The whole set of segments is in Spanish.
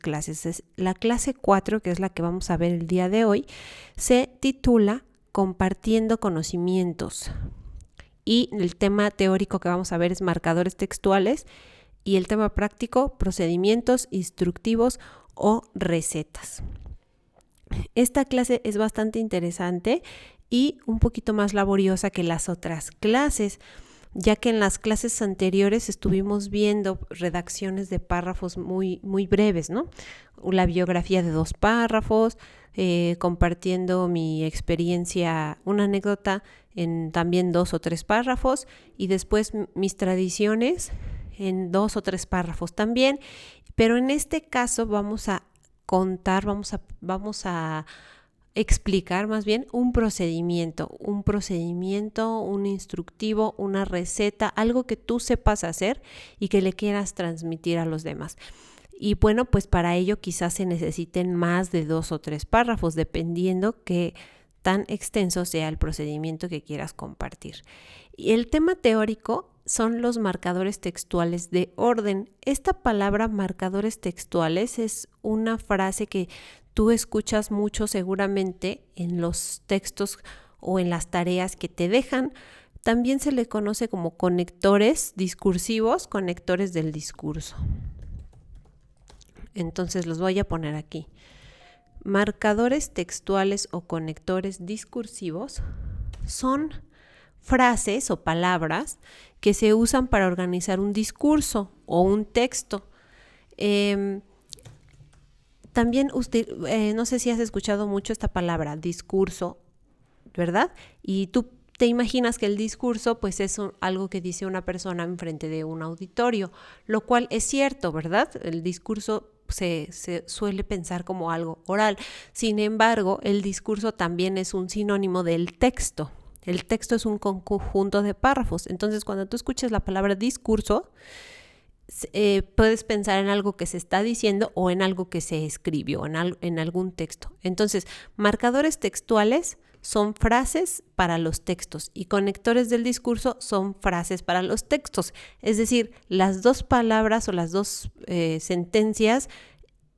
clases. La clase 4, que es la que vamos a ver el día de hoy, se titula Compartiendo conocimientos. Y el tema teórico que vamos a ver es marcadores textuales y el tema práctico, procedimientos instructivos o recetas. Esta clase es bastante interesante y un poquito más laboriosa que las otras clases, ya que en las clases anteriores estuvimos viendo redacciones de párrafos muy breves, ¿no? La biografía de 2 párrafos, compartiendo mi experiencia, una anécdota en también 2 o 3 párrafos y después mis tradiciones en 2 o 3 párrafos también, pero en este caso vamos a contar, vamos a explicar más bien un procedimiento, un instructivo, una receta, algo que tú sepas hacer y que le quieras transmitir a los demás. Y bueno, pues para ello quizás se necesiten más de 2 o 3 párrafos, dependiendo que tan extenso sea el procedimiento que quieras compartir. Y el tema teórico son los marcadores textuales de orden. Esta palabra marcadores textuales es una frase que tú escuchas mucho seguramente en los textos o en las tareas que te dejan. También se le conoce como conectores discursivos, conectores del discurso. Entonces los voy a poner aquí. Marcadores textuales o conectores discursivos son frases o palabras que se usan para organizar un discurso o un texto. También no sé si has escuchado mucho esta palabra, discurso, ¿verdad? Y tú te imaginas que el discurso pues es algo que dice una persona enfrente de un auditorio, lo cual es cierto, ¿verdad? El discurso se suele pensar como algo oral. Sin embargo, el discurso también es un sinónimo del texto. El texto es un conjunto de párrafos. Entonces, cuando tú escuchas la palabra discurso, puedes pensar en algo que se está diciendo o en algo que se escribió, en algún texto. Entonces, marcadores textuales son frases para los textos y conectores del discurso son frases para los textos. Es decir, las 2 palabras o las 2 sentencias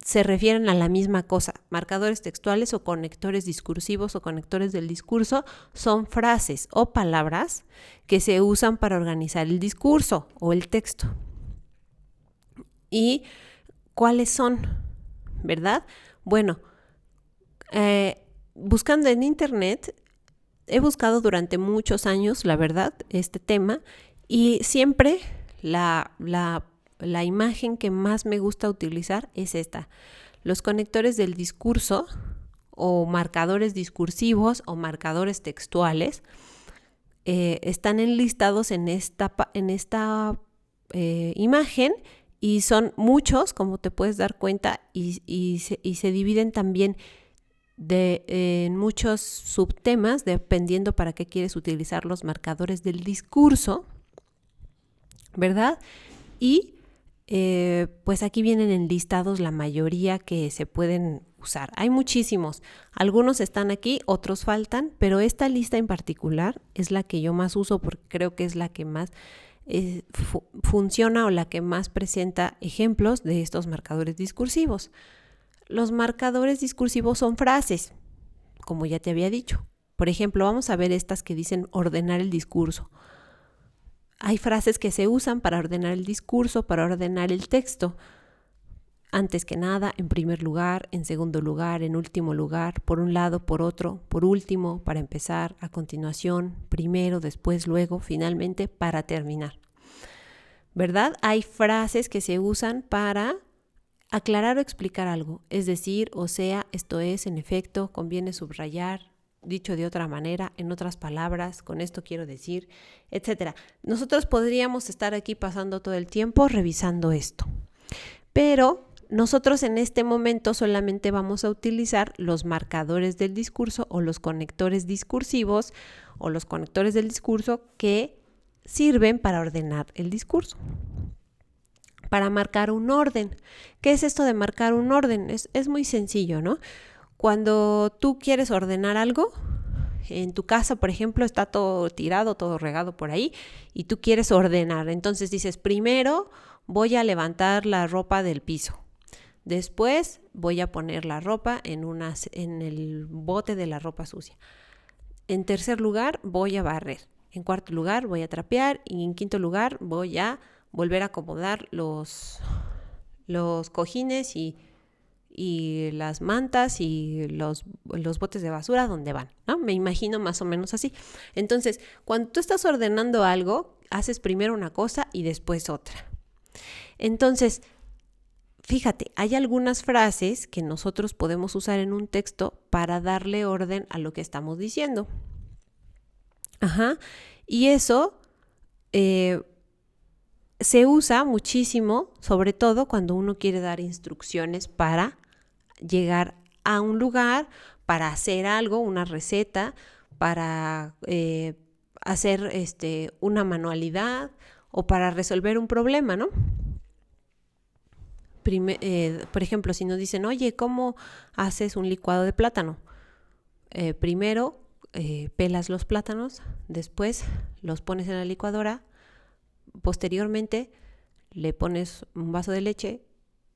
se refieren a la misma cosa. Marcadores textuales o conectores discursivos o conectores del discurso son frases o palabras que se usan para organizar el discurso o el texto. ¿Y cuáles son? ¿Verdad? Bueno, buscando en internet, he buscado durante muchos años, la verdad, este tema, y siempre la imagen que más me gusta utilizar es esta. Los conectores del discurso o marcadores discursivos o marcadores textuales están enlistados en esta imagen y son muchos, como te puedes dar cuenta, y se dividen también en muchos subtemas dependiendo para qué quieres utilizar los marcadores del discurso, ¿verdad? Y pues aquí vienen enlistados la mayoría que se pueden usar. Hay muchísimos, algunos están aquí, otros faltan, pero esta lista en particular es la que yo más uso porque creo que es la que más funciona o la que más presenta ejemplos de estos marcadores discursivos. Los marcadores discursivos son frases, como ya te había dicho. Por ejemplo, vamos a ver estas que dicen ordenar el discurso. Hay frases que se usan para ordenar el discurso, para ordenar el texto. Antes que nada, en primer lugar, en segundo lugar, en último lugar, por un lado, por otro, por último, para empezar, a continuación, primero, después, luego, finalmente, para terminar. ¿Verdad? Hay frases que se usan para aclarar o explicar algo, es decir, o sea, esto es, en efecto, conviene subrayar, dicho de otra manera, en otras palabras, con esto quiero decir, etc. Nosotros podríamos estar aquí pasando todo el tiempo revisando esto, pero nosotros en este momento solamente vamos a utilizar los marcadores del discurso o los conectores discursivos o los conectores del discurso que sirven para ordenar el discurso, para marcar un orden. ¿Qué es esto de marcar un orden? Es muy sencillo, ¿no? Cuando tú quieres ordenar algo, en tu casa, por ejemplo, está todo tirado, todo regado por ahí, y tú quieres ordenar. Entonces dices, primero voy a levantar la ropa del piso. Después voy a poner la ropa en el bote de la ropa sucia. En tercer lugar, voy a barrer. En cuarto lugar, voy a trapear. Y en quinto lugar, voy a volver a acomodar los cojines y las mantas y los botes de basura donde van, ¿no? Me imagino más o menos así. Entonces, cuando tú estás ordenando algo, haces primero una cosa y después otra. Entonces, fíjate, hay algunas frases que nosotros podemos usar en un texto para darle orden a lo que estamos diciendo. Y eso se usa muchísimo, sobre todo cuando uno quiere dar instrucciones para llegar a un lugar, para hacer algo, una receta, para hacer una manualidad o para resolver un problema, ¿no? Por ejemplo, si nos dicen, oye, ¿cómo haces un licuado de plátano? Primero pelas los plátanos, después los pones en la licuadora, posteriormente le pones un vaso de leche,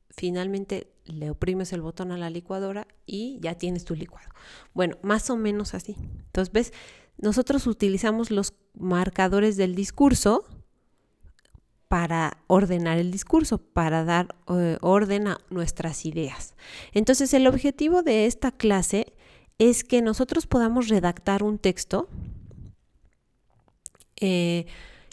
finalmente le oprimes el botón a la licuadora y ya tienes tu licuado. Bueno, más o menos así. Entonces, ¿ves? Nosotros utilizamos los marcadores del discurso para ordenar el discurso, para dar orden a nuestras ideas. Entonces, el objetivo de esta clase es que nosotros podamos redactar un texto en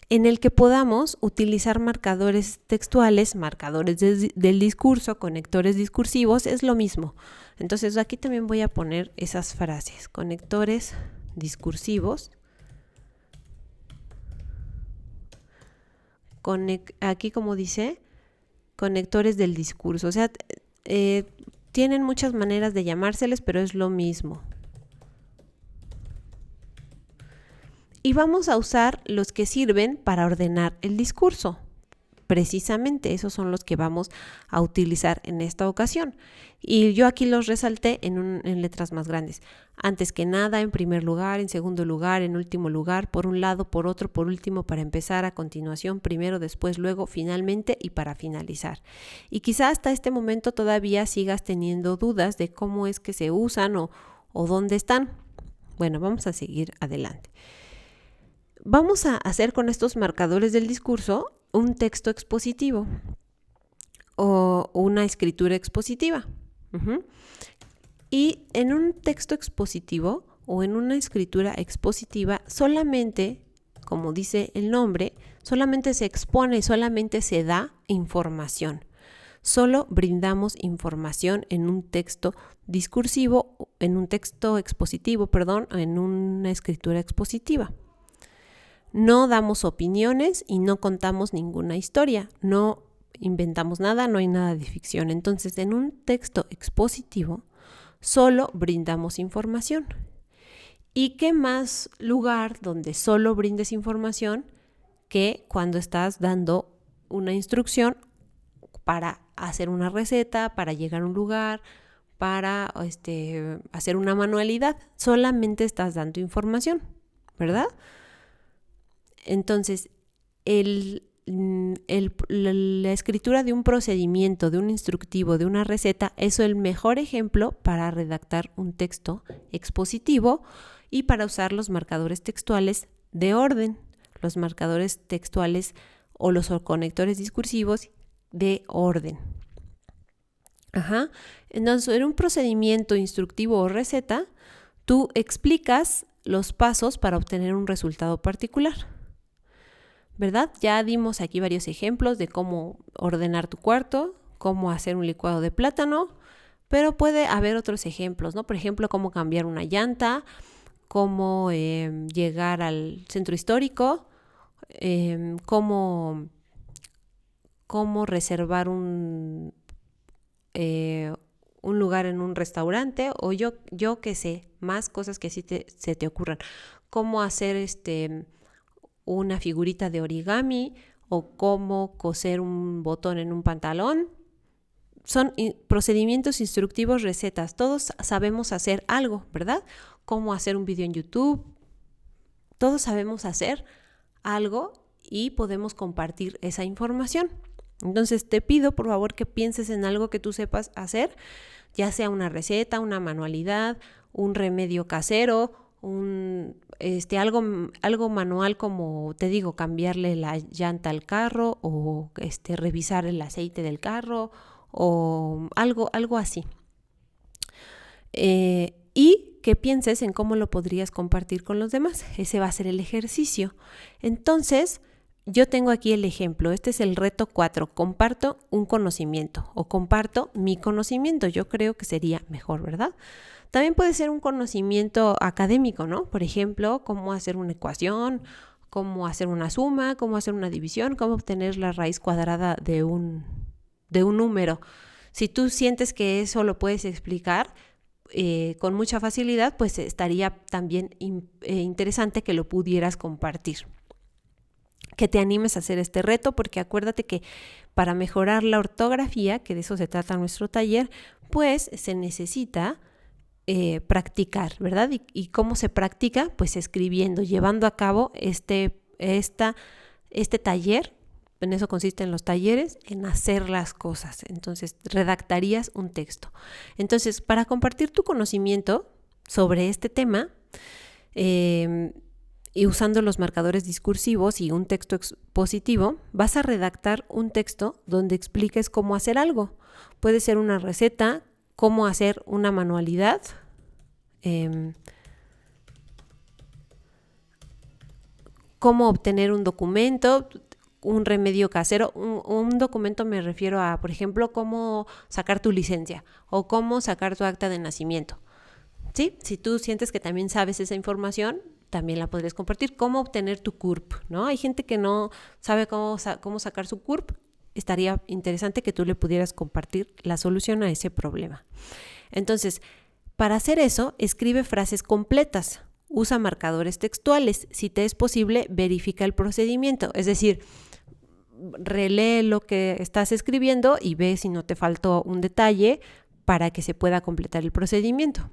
el que podamos utilizar marcadores textuales, marcadores del discurso, conectores discursivos, es lo mismo. Entonces, aquí también voy a poner esas frases, conectores discursivos. Aquí como dice, conectores del discurso. O sea, tienen muchas maneras de llamárseles, pero es lo mismo. Y vamos a usar los que sirven para ordenar el discurso. Precisamente esos son los que vamos a utilizar en esta ocasión. Y yo aquí los resalté en letras más grandes. Antes que nada, en primer lugar, en segundo lugar, en último lugar, por un lado, por otro, por último, para empezar, a continuación, primero, después, luego, finalmente y para finalizar. Y quizá hasta este momento todavía sigas teniendo dudas de cómo es que se usan o dónde están. Bueno, vamos a seguir adelante. Vamos a hacer con estos marcadores del discurso un texto expositivo o una escritura expositiva. Y en un texto expositivo o en una escritura expositiva solamente, como dice el nombre, solamente se expone, solamente se da información. Solo brindamos información en un texto discursivo, en un texto expositivo, en una escritura expositiva. No damos opiniones y no contamos ninguna historia, no inventamos nada, no hay nada de ficción. Entonces, en un texto expositivo, solo brindamos información. ¿Y qué más lugar donde solo brindes información que cuando estás dando una instrucción para hacer una receta, para llegar a un lugar, para hacer una manualidad? Solamente estás dando información, ¿verdad? Entonces, la escritura de un procedimiento, de un instructivo, de una receta, es el mejor ejemplo para redactar un texto expositivo y para usar los marcadores textuales de orden, los marcadores textuales o los conectores discursivos de orden. Entonces, en un procedimiento instructivo o receta, tú explicas los pasos para obtener un resultado particular, ¿verdad? Ya dimos aquí varios ejemplos de cómo ordenar tu cuarto, cómo hacer un licuado de plátano, pero puede haber otros ejemplos, ¿no? Por ejemplo, cómo cambiar una llanta, cómo llegar al centro histórico, cómo reservar un lugar en un restaurante, o yo qué sé, más cosas que sí se te ocurran. Cómo hacer una figurita de origami o cómo coser un botón en un pantalón. Son procedimientos instructivos, recetas. Todos sabemos hacer algo, ¿verdad? Cómo hacer un video en YouTube. Todos sabemos hacer algo y podemos compartir esa información. Entonces te pido por favor que pienses en algo que tú sepas hacer, ya sea una receta, una manualidad, un remedio casero, algo manual, como te digo, cambiarle la llanta al carro o revisar el aceite del carro o algo así. Y que pienses en cómo lo podrías compartir con los demás. Ese va a ser el ejercicio. Entonces, yo tengo aquí el ejemplo. Este es el reto 4. Comparto un conocimiento o comparto mi conocimiento. Yo creo que sería mejor, ¿verdad? También puede ser un conocimiento académico, ¿no? Por ejemplo, cómo hacer una ecuación, cómo hacer una suma, cómo hacer una división, cómo obtener la raíz cuadrada de un número. Si tú sientes que eso lo puedes explicar con mucha facilidad, pues estaría también interesante que lo pudieras compartir. Que te animes a hacer este reto, porque acuérdate que para mejorar la ortografía, que de eso se trata nuestro taller, pues se necesita practicar, ¿verdad? ¿Y cómo se practica? Pues escribiendo, llevando a cabo este taller. En eso consisten los talleres, en hacer las cosas. Entonces, redactarías un texto. Entonces, para compartir tu conocimiento sobre este tema, y usando los marcadores discursivos y un texto expositivo, vas a redactar un texto donde expliques cómo hacer algo. Puede ser una receta, cómo hacer una manualidad, cómo obtener un documento, un remedio casero. Un documento me refiero a, por ejemplo, cómo sacar tu licencia o cómo sacar tu acta de nacimiento. ¿Sí? Si tú sientes que también sabes esa información, también la podrías compartir. Cómo obtener tu CURP, ¿no? Hay gente que no sabe cómo sacar su CURP. Estaría interesante que tú le pudieras compartir la solución a ese problema. Entonces, para hacer eso, escribe frases completas. Usa marcadores textuales. Si te es posible, verifica el procedimiento. Es decir, relee lo que estás escribiendo y ve si no te faltó un detalle para que se pueda completar el procedimiento.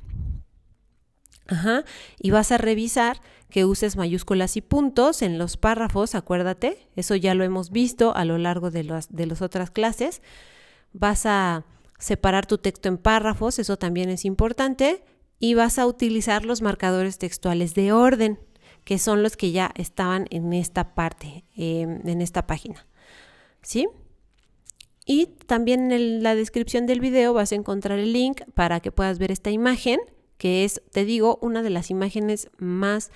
Y vas a revisar que uses mayúsculas y puntos en los párrafos, acuérdate, eso ya lo hemos visto a lo largo de las otras clases. Vas a separar tu texto en párrafos, eso también es importante, y vas a utilizar los marcadores textuales de orden, que son los que ya estaban en esta parte, en esta página, ¿sí? Y también en la descripción del video vas a encontrar el link para que puedas ver esta imagen, que es, te digo, una de las imágenes más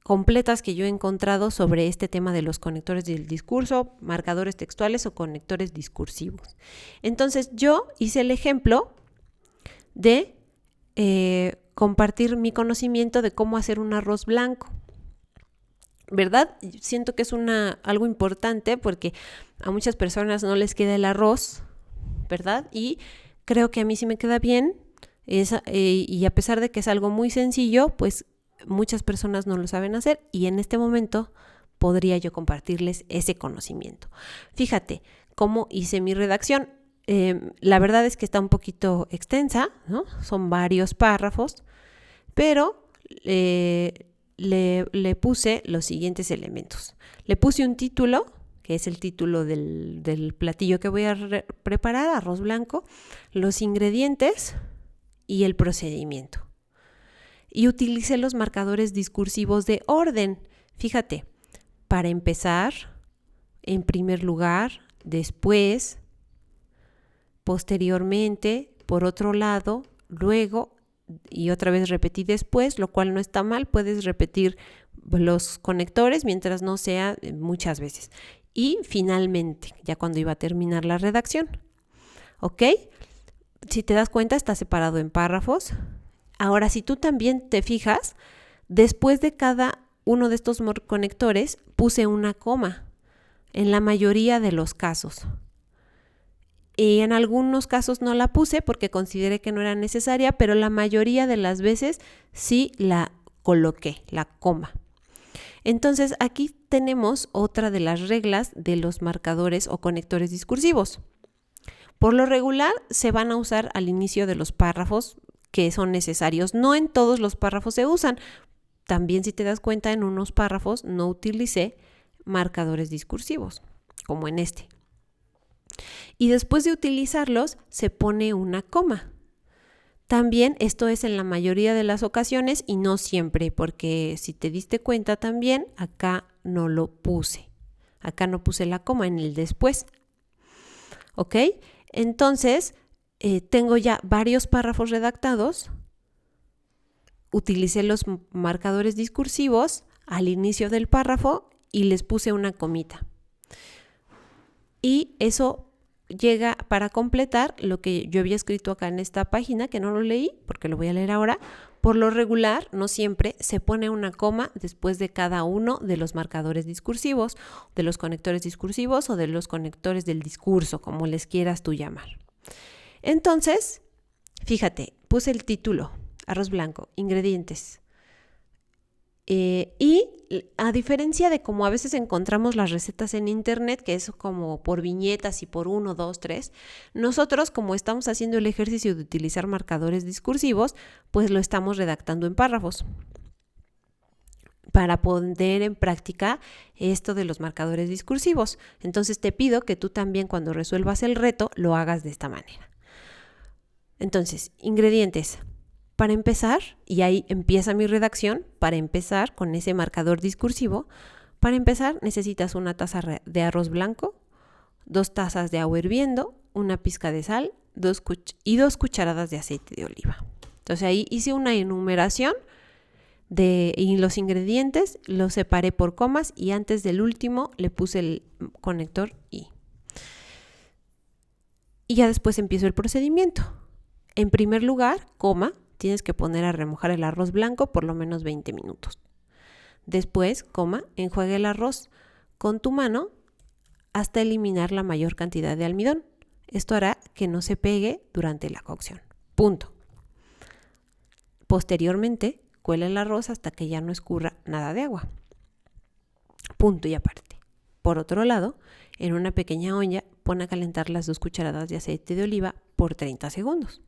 completas que yo he encontrado sobre este tema de los conectores del discurso, marcadores textuales o conectores discursivos. Entonces, yo hice el ejemplo de compartir mi conocimiento de cómo hacer un arroz blanco, ¿verdad? Siento que es algo importante porque a muchas personas no les queda el arroz, ¿verdad? Y creo que a mí sí me queda bien. Y a pesar de que es algo muy sencillo, pues muchas personas no lo saben hacer y en este momento podría yo compartirles ese conocimiento. Fíjate cómo hice mi redacción. La verdad es que está un poquito extensa, ¿no? Son varios párrafos, pero le puse los siguientes elementos. Le puse un título, que es el título del platillo que voy a preparar, arroz blanco, los ingredientes y el procedimiento. Y utilicé los marcadores discursivos de orden. Fíjate, para empezar, en primer lugar, después, posteriormente, por otro lado, luego, y otra vez repetí después, lo cual no está mal. Puedes repetir los conectores mientras no sea muchas veces. Y finalmente, ya cuando iba a terminar la redacción. ¿Ok? Si te das cuenta, está separado en párrafos. Ahora, si tú también te fijas, después de cada uno de estos conectores puse una coma en la mayoría de los casos. Y en algunos casos no la puse porque consideré que no era necesaria, pero la mayoría de las veces sí la coloqué, la coma. Entonces, aquí tenemos otra de las reglas de los marcadores o conectores discursivos. Por lo regular se van a usar al inicio de los párrafos que son necesarios. No en todos los párrafos se usan. También, si te das cuenta, en unos párrafos no utilicé marcadores discursivos, como en este. Y después de utilizarlos, se pone una coma. También esto es en la mayoría de las ocasiones y no siempre, porque si te diste cuenta también, acá no lo puse. Acá no puse la coma en el después. ¿Ok? Entonces, tengo ya varios párrafos redactados. Utilicé los marcadores discursivos al inicio del párrafo y les puse una comita. Y eso llega para completar lo que yo había escrito acá en esta página, que no lo leí porque lo voy a leer ahora. Por lo regular, no siempre, se pone una coma después de cada uno de los marcadores discursivos, de los conectores discursivos o de los conectores del discurso, como les quieras tú llamar. Entonces, fíjate, puse el título, arroz blanco, ingredientes. Y a diferencia de como a veces encontramos las recetas en internet, que es como por viñetas y por 1, 2, 3, nosotros como estamos haciendo el ejercicio de utilizar marcadores discursivos, pues lo estamos redactando en párrafos para poner en práctica esto de los marcadores discursivos. Entonces te pido que tú también cuando resuelvas el reto lo hagas de esta manera. Entonces, ingredientes. Para empezar, y ahí empieza mi redacción, para empezar con ese marcador discursivo, para empezar necesitas una taza de arroz blanco, 2 tazas de agua hirviendo, una pizca de sal y 2 cucharadas de aceite de oliva. Entonces ahí hice una enumeración y los ingredientes los separé por comas y antes del último le puse el conector I. Y ya después empiezo el procedimiento. En primer lugar, coma, tienes que poner a remojar el arroz blanco por lo menos 20 minutos. Después, coma, enjuague el arroz con tu mano hasta eliminar la mayor cantidad de almidón. Esto hará que no se pegue durante la cocción. Punto. Posteriormente, cuela el arroz hasta que ya no escurra nada de agua. Punto y aparte. Por otro lado, en una pequeña olla, pon a calentar las 2 cucharadas de aceite de oliva por 30 segundos.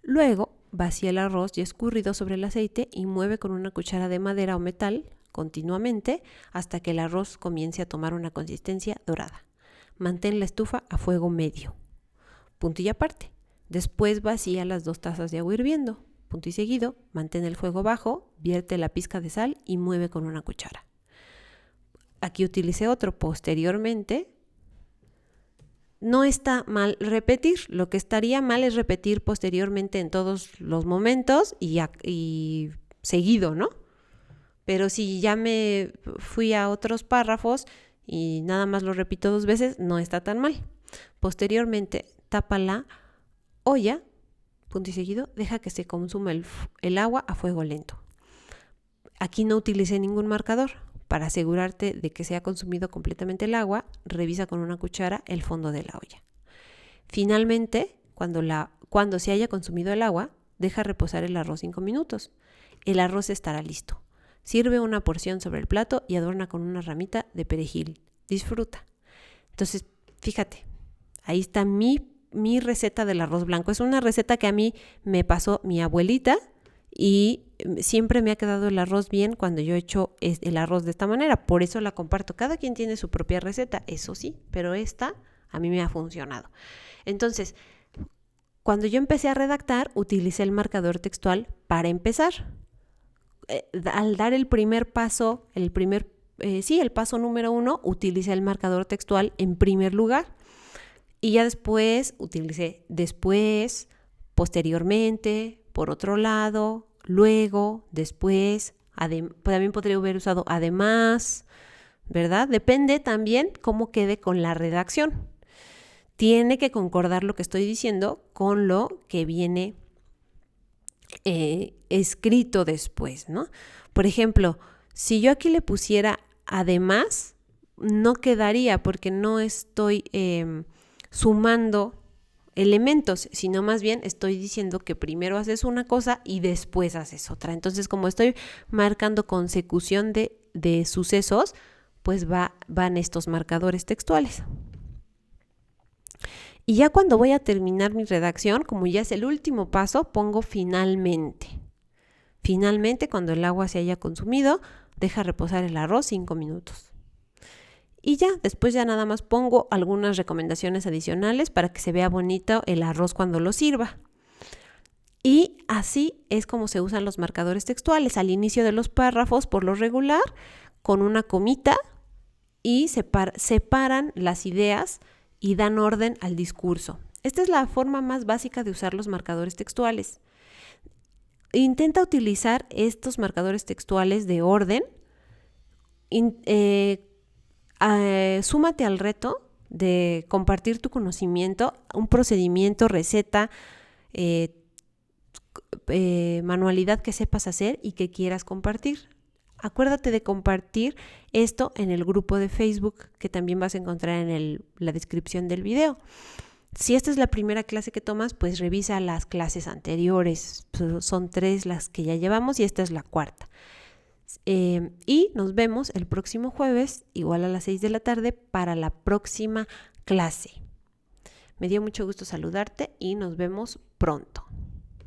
Luego, vacía el arroz ya escurrido sobre el aceite y mueve con una cuchara de madera o metal continuamente hasta que el arroz comience a tomar una consistencia dorada. Mantén la estufa a fuego medio. Punto y aparte. Después vacía las 2 tazas de agua hirviendo. Punto y seguido, mantén el fuego bajo, vierte la pizca de sal y mueve con una cuchara. Aquí utilicé otro. Posteriormente, no está mal repetir. Lo que estaría mal es repetir posteriormente en todos los momentos y seguido, ¿no? Pero si ya me fui a otros párrafos y nada más lo repito 2 veces, no está tan mal. Posteriormente, tapa la olla, punto y seguido, deja que se consuma el agua a fuego lento. Aquí no utilicé ningún marcador. Para asegurarte de que se ha consumido completamente el agua, revisa con una cuchara el fondo de la olla. Finalmente, cuando se haya consumido el agua, deja reposar el arroz 5 minutos. El arroz estará listo. Sirve una porción sobre el plato y adorna con una ramita de perejil. Disfruta. Entonces, fíjate, ahí está mi receta del arroz blanco. Es una receta que a mí me pasó mi abuelita y siempre me ha quedado el arroz bien cuando yo he hecho el arroz de esta manera. Por eso la comparto. Cada quien tiene su propia receta, eso sí, pero esta a mí me ha funcionado. Entonces, cuando yo empecé a redactar, utilicé el marcador textual para empezar. Al dar el primer paso, el paso número 1, utilicé el marcador textual en primer lugar. Y ya después utilicé posteriormente, por otro lado, luego, después, también podría haber usado además, ¿verdad? Depende también cómo quede con la redacción. Tiene que concordar lo que estoy diciendo con lo que viene escrito después, ¿no? Por ejemplo, si yo aquí le pusiera además, no quedaría porque no estoy sumando elementos, sino más bien estoy diciendo que primero haces una cosa y después haces otra. Entonces, como estoy marcando consecución de sucesos, pues van estos marcadores textuales. Y ya cuando voy a terminar mi redacción, como ya es el último paso, pongo finalmente. Finalmente, cuando el agua se haya consumido, deja reposar el arroz 5 minutos. Y ya, después ya nada más pongo algunas recomendaciones adicionales para que se vea bonito el arroz cuando lo sirva. Y así es como se usan los marcadores textuales. Al inicio de los párrafos, por lo regular, con una comita y separan las ideas y dan orden al discurso. Esta es la forma más básica de usar los marcadores textuales. Intenta utilizar estos marcadores textuales de orden. Súmate al reto de compartir tu conocimiento, un procedimiento, receta, manualidad que sepas hacer y que quieras compartir. Acuérdate de compartir esto en el grupo de Facebook que también vas a encontrar en la descripción del video. Si esta es la primera clase que tomas, pues revisa las clases anteriores. Son 3 las que ya llevamos y esta es la 4ª. Y nos vemos el próximo jueves, igual a las 6 de la tarde, para la próxima clase. Me dio mucho gusto saludarte y nos vemos pronto.